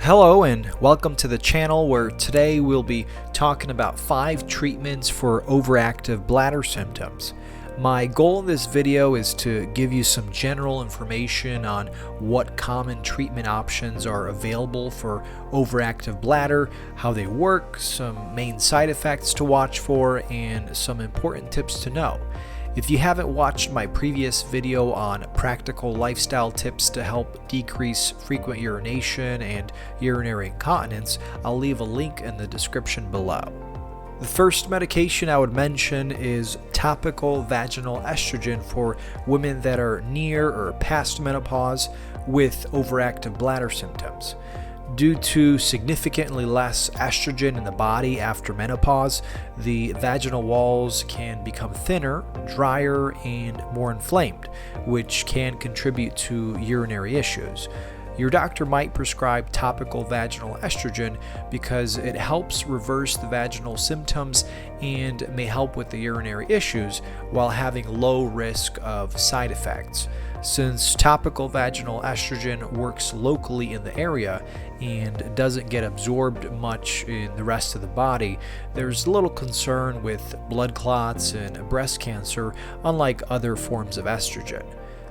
Hello and welcome to the channel where today we'll be talking about 5 treatments for overactive bladder symptoms. My goal in this video is to give you some general information on what common treatment options are available for overactive bladder, how they work, some main side effects to watch for, and some important tips to know. If you haven't watched my previous video on practical lifestyle tips to help decrease frequent urination and urinary incontinence, I'll leave a link in the description below. The first medication I would mention is topical vaginal estrogen for women that are near or past menopause with overactive bladder symptoms. Due to significantly less estrogen in the body after menopause, the vaginal walls can become thinner, drier, and more inflamed, which can contribute to urinary issues. Your doctor might prescribe topical vaginal estrogen because it helps reverse the vaginal symptoms and may help with the urinary issues while having low risk of side effects. Since topical vaginal estrogen works locally in the area and doesn't get absorbed much in the rest of the body, there's little concern with blood clots and breast cancer, unlike other forms of estrogen.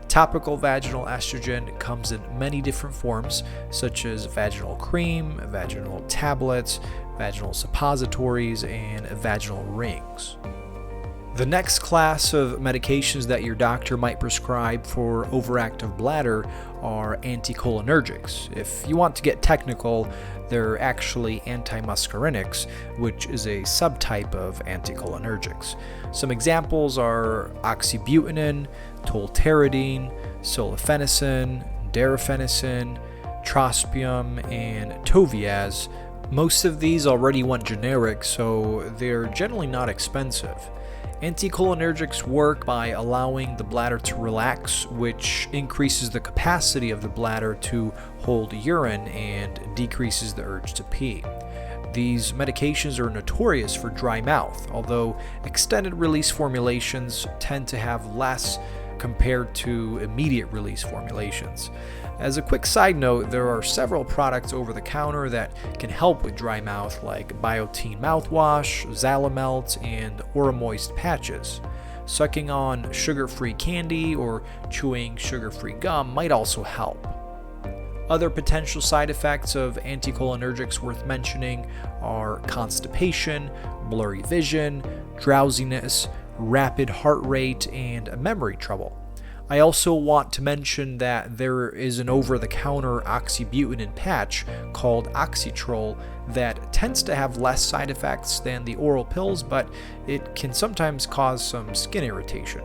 Topical vaginal estrogen comes in many different forms, such as vaginal cream, vaginal tablets, vaginal suppositories, and vaginal rings. The next class of medications that your doctor might prescribe for overactive bladder are anticholinergics. If you want to get technical, they're actually antimuscarinics, which is a subtype of anticholinergics. Some examples are oxybutynin, tolterodine, sulfenacin, darafenacin, trospium, and toviaz. Most of these already went generic, so they're generally not expensive. Anticholinergics work by allowing the bladder to relax, which increases the capacity of the bladder to hold urine and decreases the urge to pee. These medications are notorious for dry mouth, although extended release formulations tend to have less compared to immediate release formulations. As a quick side note, there are several products over the counter that can help with dry mouth, like Biotene mouthwash, Zalamelt, and Oromoist patches. Sucking on sugar-free candy or chewing sugar-free gum might also help. Other potential side effects of anticholinergics worth mentioning are constipation, blurry vision, drowsiness, rapid heart rate, and memory trouble. I also want to mention that there is an over-the-counter oxybutynin patch called Oxytrol that tends to have less side effects than the oral pills, but it can sometimes cause some skin irritation.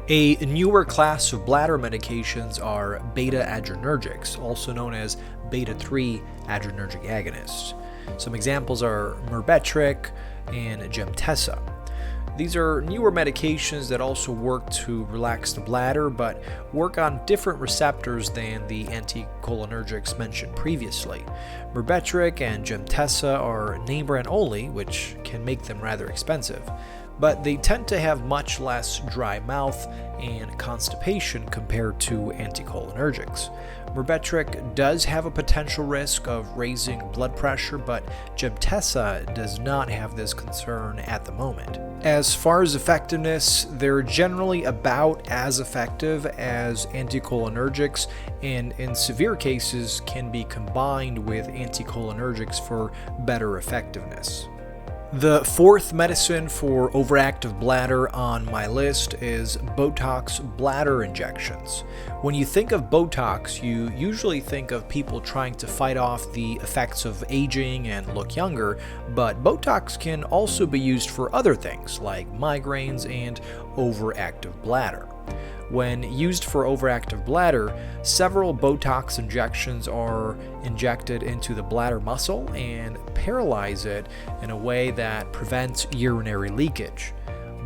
A newer class of bladder medications are beta-adrenergics, also known as beta-3 adrenergic agonists. Some examples are Myrbetriq and Gemtesa. These are newer medications that also work to relax the bladder, but work on different receptors than the anticholinergics mentioned previously. Myrbetriq and Gemtesa are name brand only, which can make them rather expensive, but they tend to have much less dry mouth and constipation compared to anticholinergics. Myrbetriq does have a potential risk of raising blood pressure, but Gemtesa does not have this concern at the moment. As far as effectiveness, they're generally about as effective as anticholinergics, and in severe cases can be combined with anticholinergics for better effectiveness. The fourth medicine for overactive bladder on my list is Botox bladder injections. When you think of Botox, you usually think of people trying to fight off the effects of aging and look younger, but Botox can also be used for other things like migraines and overactive bladder. When used for overactive bladder, several Botox injections are injected into the bladder muscle and paralyze it in a way that prevents urinary leakage.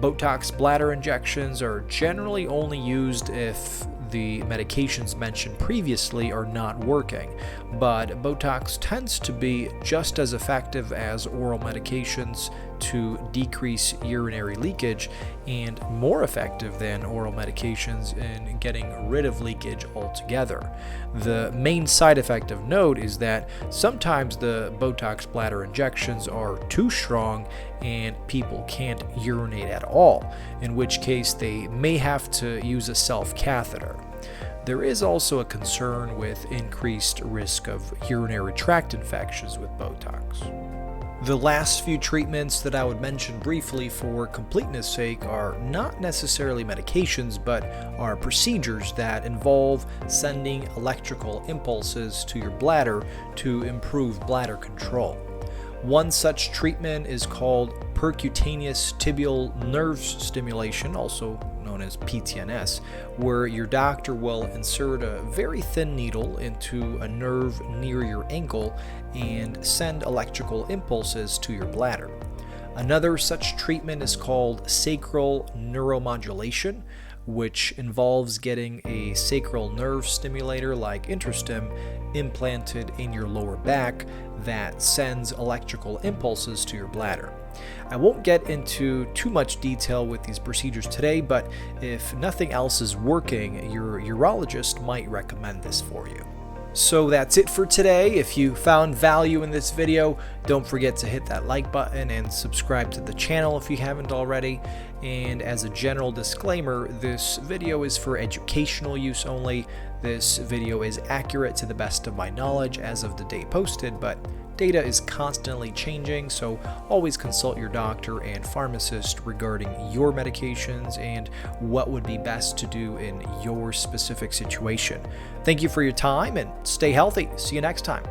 Botox bladder injections are generally only used if the medications mentioned previously are not working, but Botox tends to be just as effective as oral medications to decrease urinary leakage and more effective than oral medications in getting rid of leakage altogether. The main side effect of note is that sometimes the Botox bladder injections are too strong and people can't urinate at all, in which case they may have to use a self-catheter. There is also a concern with increased risk of urinary tract infections with Botox. The last few treatments that I would mention briefly for completeness sake are not necessarily medications, but are procedures that involve sending electrical impulses to your bladder to improve bladder control. One such treatment is called percutaneous tibial nerve stimulation, also known as PTNS, where your doctor will insert a very thin needle into a nerve near your ankle and send electrical impulses to your bladder. Another such treatment is called sacral neuromodulation, which involves getting a sacral nerve stimulator like Interstim implanted in your lower back that sends electrical impulses to your bladder. I won't get into too much detail with these procedures today, but if nothing else is working, your urologist might recommend this for you. So that's it for today. If you found value in this video, don't forget to hit that like button and subscribe to the channel if you haven't already. And as a general disclaimer, this video is for educational use only. This video is accurate to the best of my knowledge as of the date posted, but data is constantly changing, so always consult your doctor and pharmacist regarding your medications and what would be best to do in your specific situation. Thank you for your time and stay healthy. See you next time.